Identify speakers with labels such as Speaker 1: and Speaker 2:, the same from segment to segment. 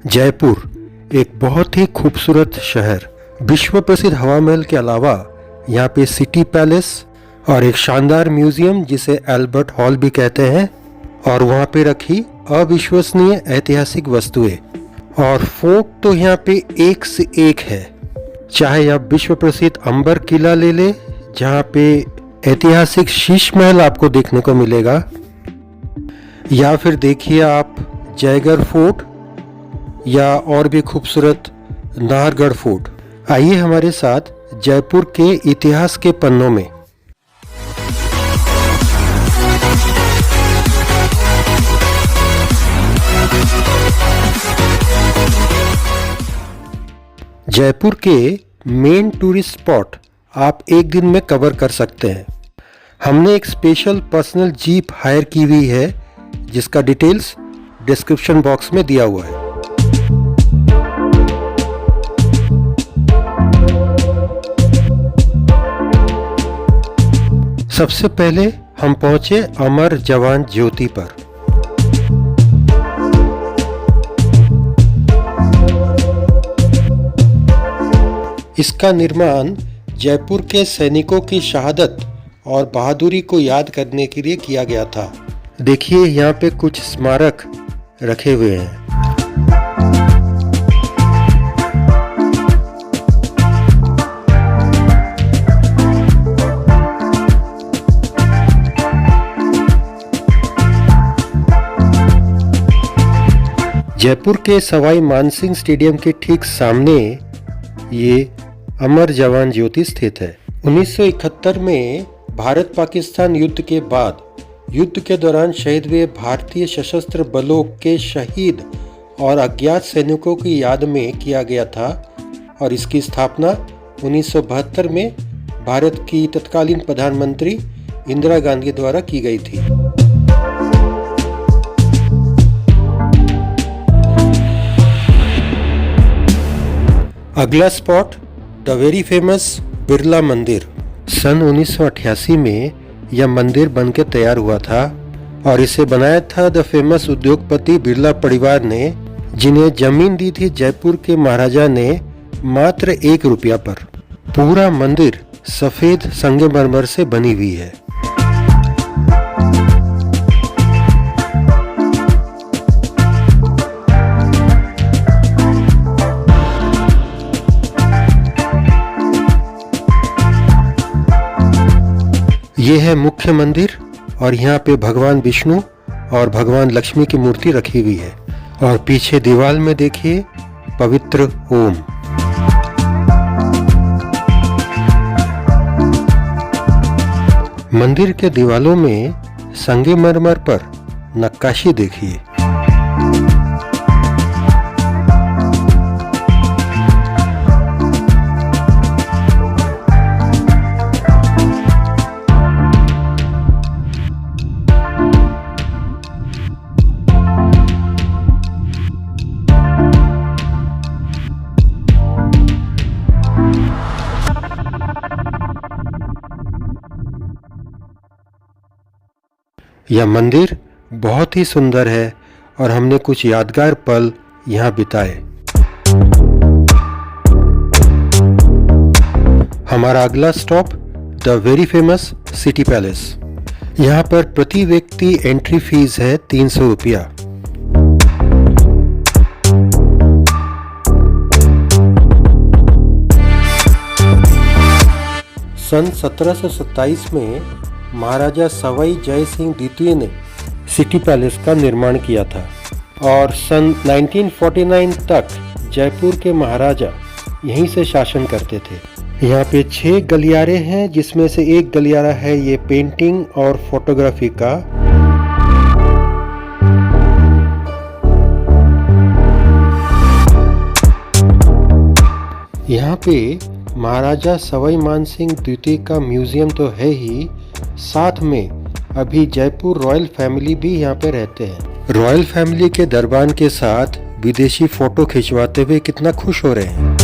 Speaker 1: जयपुर एक बहुत ही खूबसूरत शहर। विश्व प्रसिद्ध हवा महल के अलावा यहाँ पे सिटी पैलेस और एक शानदार म्यूजियम जिसे एल्बर्ट हॉल भी कहते हैं, और वहाँ पे रखी अविश्वसनीय ऐतिहासिक वस्तुएं और फोर्ट तो यहाँ पे एक से एक है। चाहे आप विश्व प्रसिद्ध अंबर किला ले ले जहाँ पे ऐतिहासिक शीश महल आपको देखने को मिलेगा, या फिर देखिए आप जयगढ़ फोर्ट या और भी खूबसूरत नाहरगढ़ फोर्ट। आइए हमारे साथ जयपुर के इतिहास के पन्नों में। जयपुर के मेन टूरिस्ट स्पॉट आप एक दिन में कवर कर सकते हैं। हमने एक स्पेशल पर्सनल जीप हायर की हुई है जिसका डिटेल्स डिस्क्रिप्शन बॉक्स में दिया हुआ है। सबसे पहले हम पहुंचे अमर जवान ज्योति पर। इसका निर्माण जयपुर के सैनिकों की शहादत और बहादुरी को याद करने के लिए किया गया था। देखिए यहाँ पे कुछ स्मारक रखे हुए हैं। जयपुर के सवाई मानसिंह स्टेडियम के ठीक सामने ये अमर जवान ज्योति स्थित है। 1971 में भारत पाकिस्तान युद्ध के बाद युद्ध के दौरान शहीद हुए भारतीय सशस्त्र बलों के शहीद और अज्ञात सैनिकों की याद में किया गया था, और इसकी स्थापना 1972 में भारत की तत्कालीन प्रधानमंत्री इंदिरा गांधी द्वारा की गई थी। अगला spot the very famous Birla मंदिर। सन 1988 में यह मंदिर बनके तैयार हुआ था और इसे बनाया था द फेमस उद्योगपति बिरला परिवार ने, जिन्हें जमीन दी थी जयपुर के महाराजा ने मात्र 1 रुपया पर। पूरा मंदिर सफेद संगमरमर से बनी हुई है। ये है मुख्य मंदिर और यहाँ पे भगवान विष्णु और भगवान लक्ष्मी की मूर्ति रखी हुई है, और पीछे दीवार में देखिए पवित्र ओम। मंदिर के दीवालों में संगमरमर पर नक्काशी देखिए। यह मंदिर बहुत ही सुंदर है और हमने कुछ यादगार पल यहाँ बिताए। हमारा अगला stop the very famous city palace. यहाँ पर प्रति व्यक्ति एंट्री फीस है 300 रुपया। सन 1727 में महाराजा सवाई जय सिंह द्वितीय ने सिटी पैलेस का निर्माण किया था, और सन 1949 तक जयपुर के महाराजा यहीं से शासन करते थे। यहाँ पे 6 गलियारे हैं, जिसमें से एक गलियारा है ये पेंटिंग और फोटोग्राफी का। यहाँ पे महाराजा सवाई मानसिंह द्वितीय का म्यूजियम तो है ही, साथ में अभी जयपुर रॉयल फैमिली भी यहाँ पे रहते हैं। रॉयल फैमिली के दरबान के साथ विदेशी फोटो खिंचवाते हुए कितना खुश हो रहे हैं।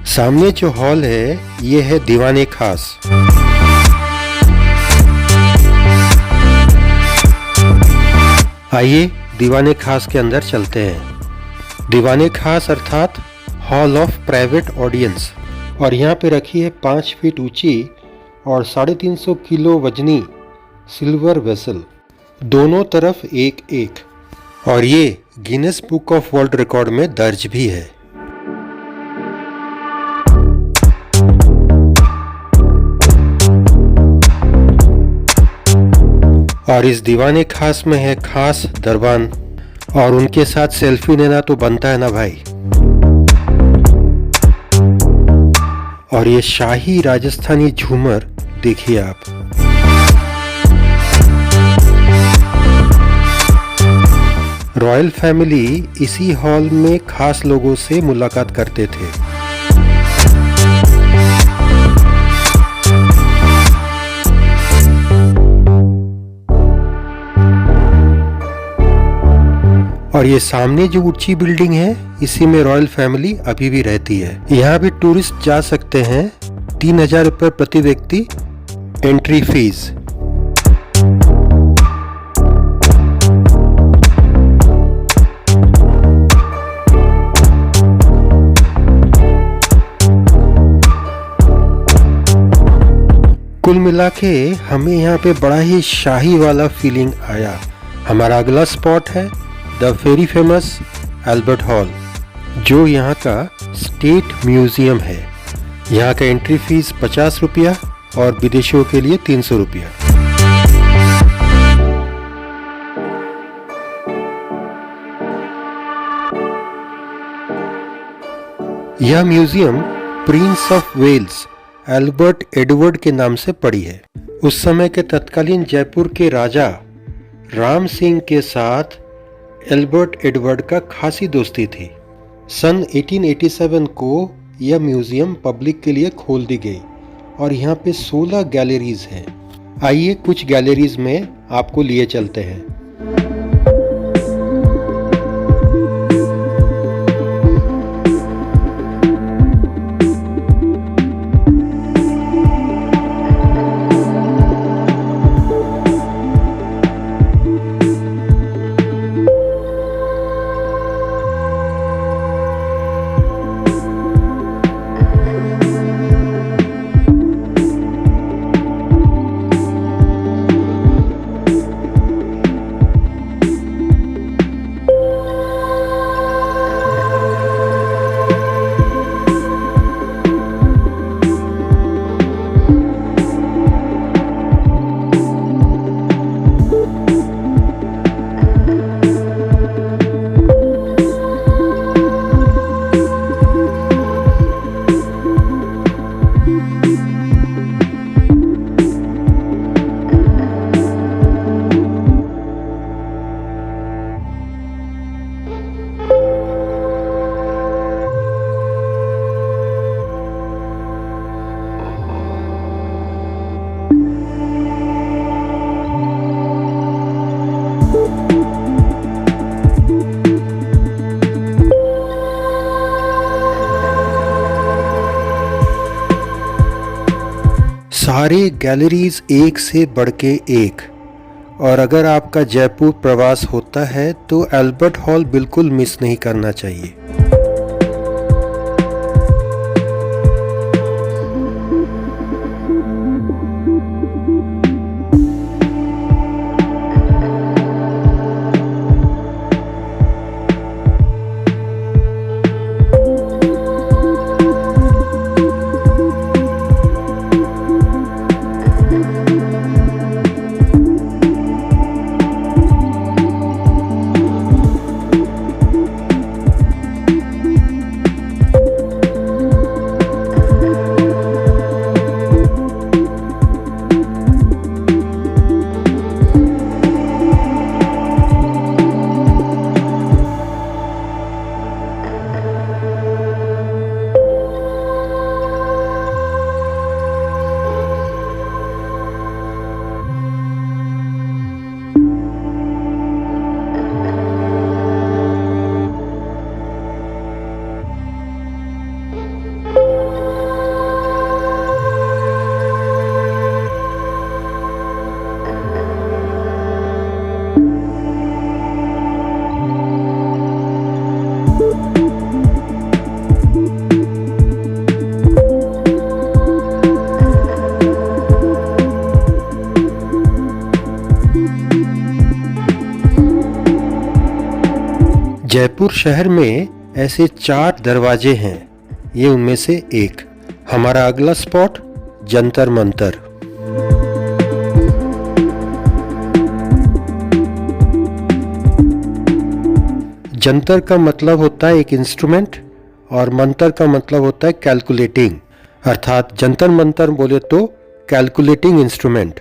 Speaker 1: सामने जो हॉल है ये है दीवाने खास। आइए दीवाने खास के अंदर चलते हैं। दीवाने खास अर्थात हॉल ऑफ प्राइवेट ऑडियंस, और यहाँ पे रखी है 5 फीट ऊंची और 350 किलो वजनी सिल्वर वेसल, दोनों तरफ एक एक, और ये Guinness book of world record में दर्ज भी है। और इस दीवाने खास में है खास दरबान, और उनके साथ सेल्फी लेना तो बनता है ना भाई। और ये शाही राजस्थानी झूमर देखिए आप। रॉयल फैमिली इसी हॉल में खास लोगों से मुलाकात करते थे। और ये सामने जो ऊंची बिल्डिंग है, इसी में रॉयल फैमिली अभी भी रहती है। यहाँ भी टूरिस्ट जा सकते हैं। 3000 रुपये प्रति व्यक्ति एंट्री फीस। कुल मिला के हमें यहाँ पे बड़ा ही शाही वाला फीलिंग आया। हमारा अगला स्पॉट है the very famous Albert hall, जो यहाँ का स्टेट म्यूजियम है। यहाँ का एंट्री फीस 50 रुपया और विदेशियों के लिए 300 रुपया। यह museum prince of Wales Albert Edward के नाम से पड़ी है। उस समय के तत्कालीन जयपुर के राजा राम सिंह के साथ एल्बर्ट एडवर्ड का खासी दोस्ती थी। सन 1887 को यह म्यूजियम पब्लिक के लिए खोल दी गई और यहाँ पे 16 गैलरीज हैं। आइए कुछ गैलरीज में आपको लिए चलते हैं। सारे गैलरीज एक से बढ़ के एक, और अगर आपका जयपुर प्रवास होता है तो एल्बर्ट हॉल बिल्कुल मिस नहीं करना चाहिए। जयपुर शहर में ऐसे 4 दरवाजे हैं, ये उनमें से एक। हमारा अगला स्पॉट जंतर मंतर। जंतर का मतलब होता है एक इंस्ट्रूमेंट और मंतर का मतलब होता है कैलकुलेटिंग, अर्थात जंतर मंतर बोले तो कैलकुलेटिंग इंस्ट्रूमेंट।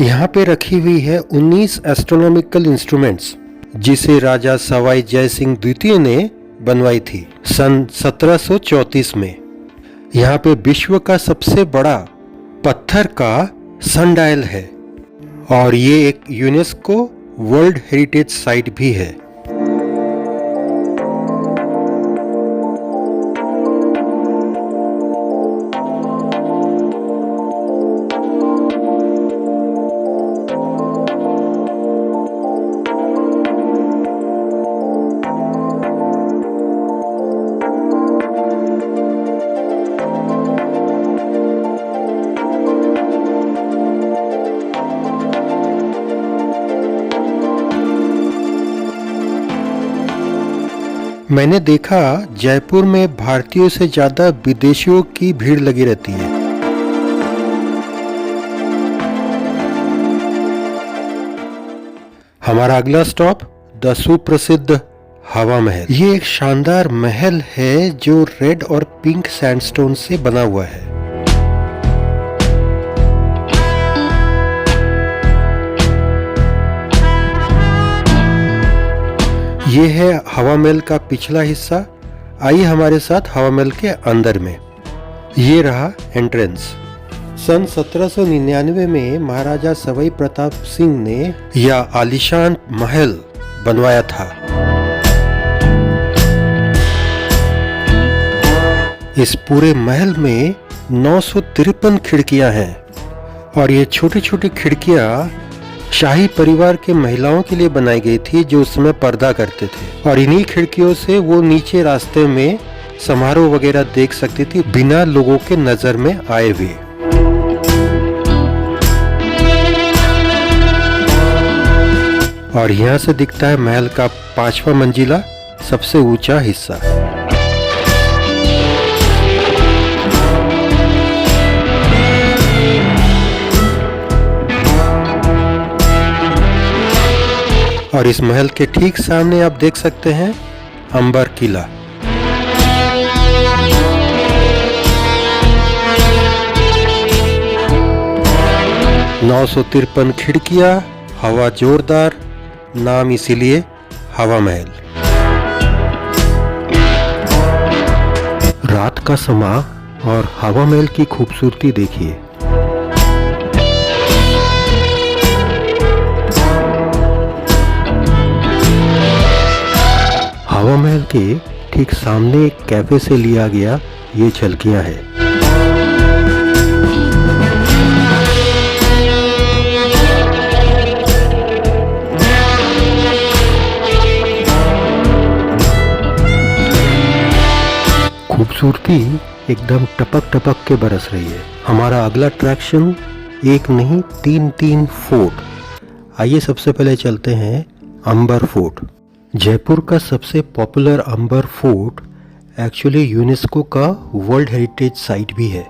Speaker 1: यहाँ पे रखी हुई है 19 एस्ट्रोनॉमिकल इंस्ट्रूमेंट्स, जिसे राजा सवाई जय सिंह द्वितीय ने बनवाई थी सन 1734 में। यहाँ पे विश्व का सबसे बड़ा पत्थर का सनडायल है और ये एक यूनेस्को वर्ल्ड हेरिटेज साइट भी है। मैंने देखा जयपुर में भारतीयों से ज्यादा विदेशियों की भीड़ लगी रहती है। हमारा अगला स्टॉप द सुप्रसिद्ध हवा महल। ये एक शानदार महल है जो रेड और पिंक सैंडस्टोन से बना हुआ है। ये है हवा महल का पिछला हिस्सा। आइए हमारे साथ हवा महल के अंदर में। ये रहा एंट्रेंस। सन 1799 में महाराजा सवाई प्रताप सिंह ने यह आलीशान महल बनवाया था। इस पूरे महल में 953 खिड़कियां हैं और ये छोटी छोटी खिड़कियां शाही परिवार के महिलाओं के लिए बनाई गई थी जो उस समय पर्दा करते थे, और इन्हीं खिड़कियों से वो नीचे रास्ते में समारोह वगैरह देख सकती थी बिना लोगों के नजर में आए हुए। और यहाँ से दिखता है महल का 5वां मंजिला, सबसे ऊंचा हिस्सा। और इस महल के ठीक सामने आप देख सकते हैं अंबर किला। नौ 953 खिड़कियां, हवा जोरदार, नाम इसीलिए हवा महल। रात का समा और हवा महल की खूबसूरती देखिए। हवा महल के ठीक सामने एक कैफे से लिया गया ये झलकियां हैं। खूबसूरती एकदम टपक टपक के बरस रही है। हमारा अगला अट्रैक्शन एक नहीं 3 फोर्ट। आइए सबसे पहले चलते हैं अंबर फोर्ट। जयपुर का सबसे पॉपुलर अंबर फोर्ट एक्चुअली यूनेस्को का वर्ल्ड हेरिटेज साइट भी है।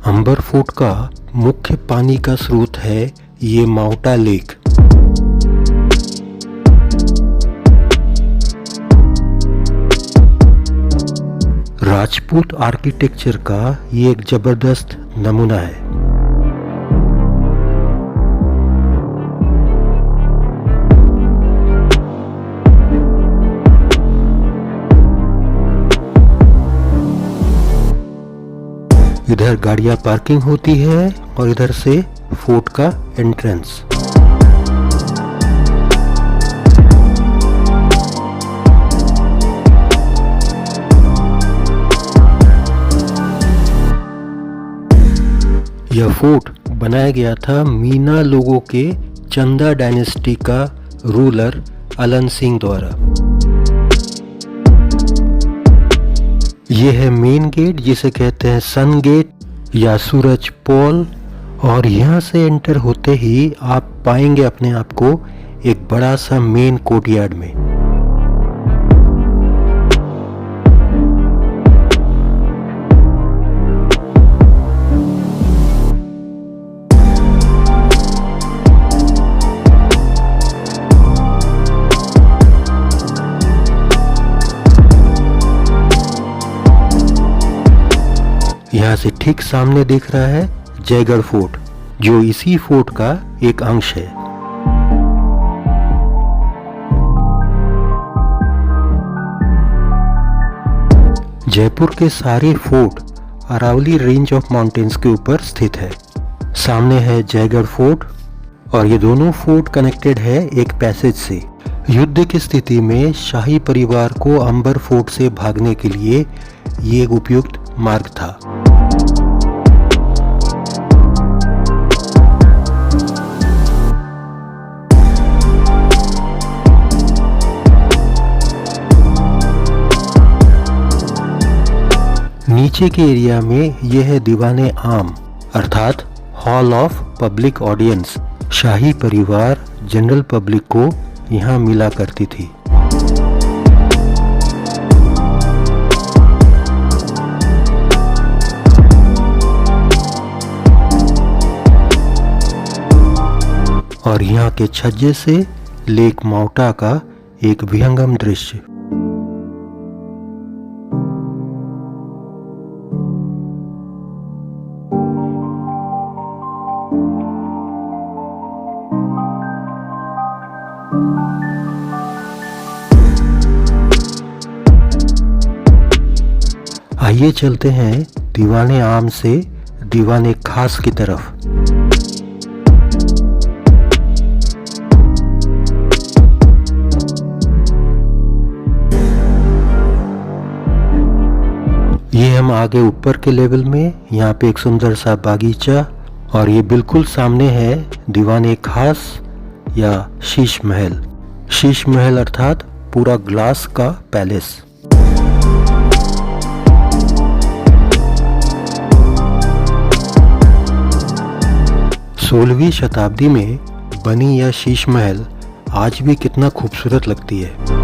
Speaker 1: अंबर फोर्ट का मुख्य पानी का स्रोत है ये माउटा लेक। राजपूत आर्किटेक्चर का ये एक जबरदस्त नमूना है। इधर गाड़ियां पार्किंग होती है और इधर से फोर्ट का एंट्रेंस। यह फोर्ट बनाया गया था मीना लोगों के चंदा डायनेस्टी का रूलर अलन सिंह द्वारा। ये है मेन गेट जिसे कहते हैं सन गेट या सूरज पोल। और यहाँ से एंटर होते ही आप पाएंगे अपने आप को एक बड़ा सा मेन कोर्टयार्ड में। यहाँ से ठीक सामने दिख रहा है जयगढ़ फोर्ट, जो इसी फोर्ट का एक अंश है। जयपुर के सारे fort Aravalli range of mountains के ऊपर स्थित है। सामने है जयगढ़ फोर्ट और ये दोनों फोर्ट कनेक्टेड है एक पैसेज से। युद्ध की स्थिति में शाही परिवार को अंबर फोर्ट से भागने के लिए ये एक उपयुक्त मार्ग था। नीचे के एरिया में यह है दीवाने आम अर्थात हॉल ऑफ पब्लिक ऑडियंस। शाही परिवार जनरल पब्लिक को यहाँ मिला करती थी। और यहाँ के छज्जे से लेक माउटा का एक विहंगम दृश्य। आइए चलते हैं दीवाने आम से दीवाने खास की तरफ। ये हम आगे ऊपर के लेवल में, यहाँ पे एक सुंदर सा बागीचा और ये बिल्कुल सामने है दीवाने खास या शीश महल। शीश महल अर्थात पूरा ग्लास का पैलेस। 16वीं शताब्दी में बनी यह शीश महल आज भी कितना खूबसूरत लगती है।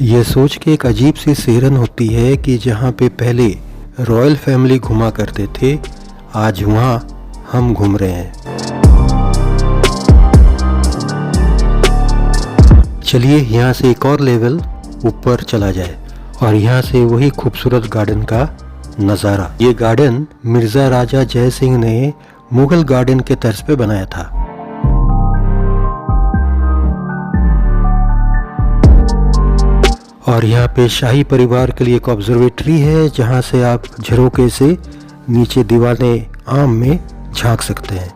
Speaker 1: ये सोच के एक अजीब सी सिहरन होती है कि जहाँ पे पहले रॉयल फैमिली घुमा करते थे, आज वहाँ हम घूम रहे हैं। चलिए यहाँ से एक और लेवल ऊपर चला जाए और यहाँ से वही खूबसूरत गार्डन का नज़ारा। ये गार्डन मिर्ज़ा राजा जय सिंह ने मुगल गार्डन के तर्ज पे बनाया था। और यहाँ पे शाही परिवार के लिए एक ऑब्जर्वेटरी है जहाँ से आप झरोके से नीचे दीवाने आम में झांक सकते हैं।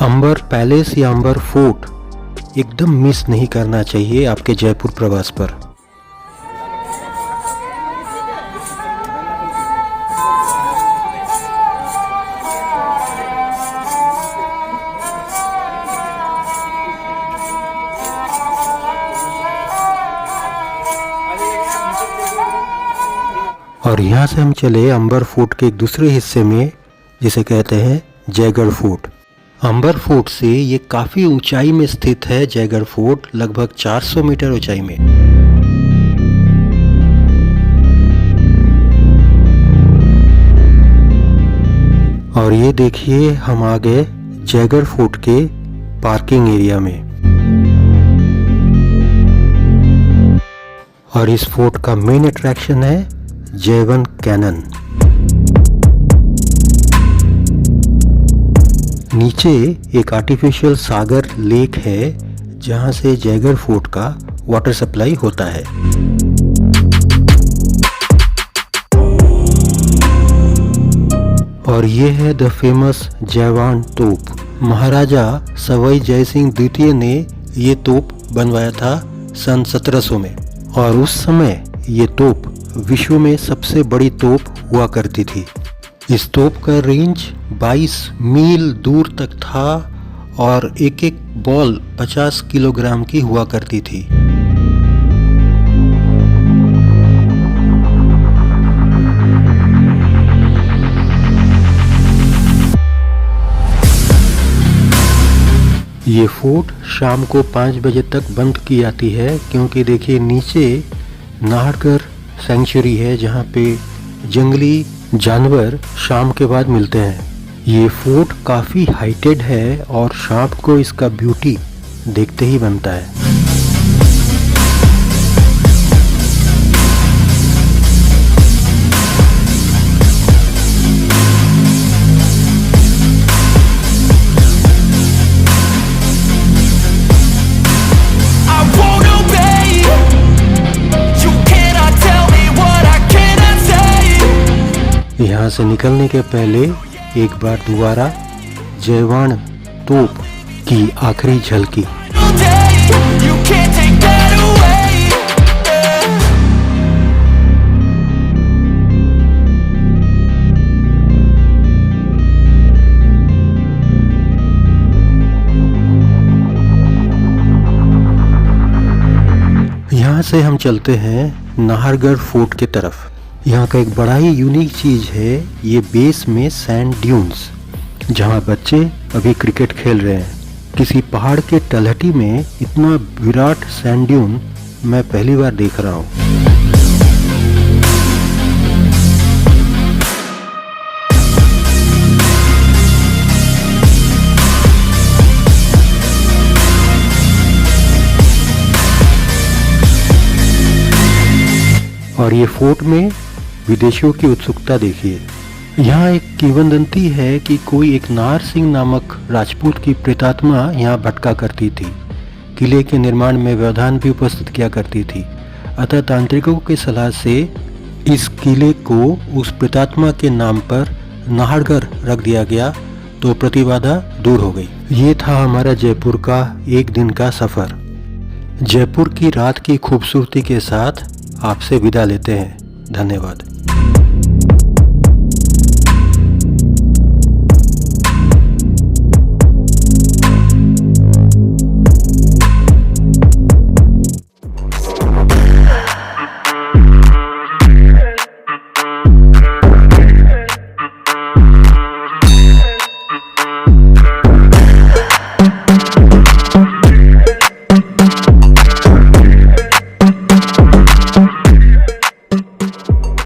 Speaker 1: अंबर पैलेस या अंबर फोर्ट एकदम मिस नहीं करना चाहिए आपके जयपुर प्रवास पर। और यहाँ से हम चले अंबर फोर्ट के एक दूसरे हिस्से में जिसे कहते हैं जयगढ़ फोर्ट। अंबर फोर्ट से ये काफ़ी ऊंचाई में स्थित है। जयगढ़ फोर्ट लगभग 400 मीटर ऊंचाई में। और ये देखिए हम आ गए जयगढ़ फोर्ट के पार्किंग एरिया में। और इस फोर्ट का मेन अट्रैक्शन है जयवन कैनन। नीचे एक आर्टिफिशियल सागर लेक है जहां से जयगढ़ फोर्ट का वाटर सप्लाई होता है। और ये है द फेमस जयवान तोप। महाराजा सवाई जयसिंह द्वितीय ने ये तोप बनवाया था सन 1700 में, और उस समय ये तोप विश्व में सबसे बड़ी तोप हुआ करती थी। इस तोप का रेंज 22 मील दूर तक था और एक एक बॉल 50 किलोग्राम की हुआ करती थी। ये फोर्ट शाम को 5 बजे तक बंद की जाती है, क्योंकि देखिए नीचे नाहरगढ़ सेंचुरी है जहाँ पे जंगली जानवर शाम के बाद मिलते हैं। ये फोर्ट काफ़ी हाइटेड है और शाम को इसका ब्यूटी देखते ही बनता है। यहाँ से निकलने के पहले एक बार दोबारा जयवान तोप की आखिरी झलकी। यहाँ से हम चलते हैं नाहरगढ़ फोर्ट के तरफ। यहाँ का एक बड़ा ही यूनिक चीज़ है ये बेस में सैंड ड्यून्स, जहाँ बच्चे अभी क्रिकेट खेल रहे हैं। किसी पहाड़ के तलहटी में इतना विराट सैंड ड्यून मैं पहली बार देख रहा हूँ। और ये फोर्ट में विदेशियों की उत्सुकता देखिए। यहाँ एक किंवदंती है कि कोई एक नार सिंह नामक राजपूत की प्रेतात्मा यहाँ भटका करती थी। किले के निर्माण में व्यवधान भी उपस्थित किया करती थी। अतः तांत्रिकों की सलाह से इस किले को उस प्रेतात्मा के नाम पर नाहरगढ़ रख दिया गया, तो प्रतिबाधा दूर हो गई। ये था हमारा जयपुर का एक दिन का सफ़र। जयपुर की रात की खूबसूरती के साथ आपसे विदा लेते हैं। धन्यवाद।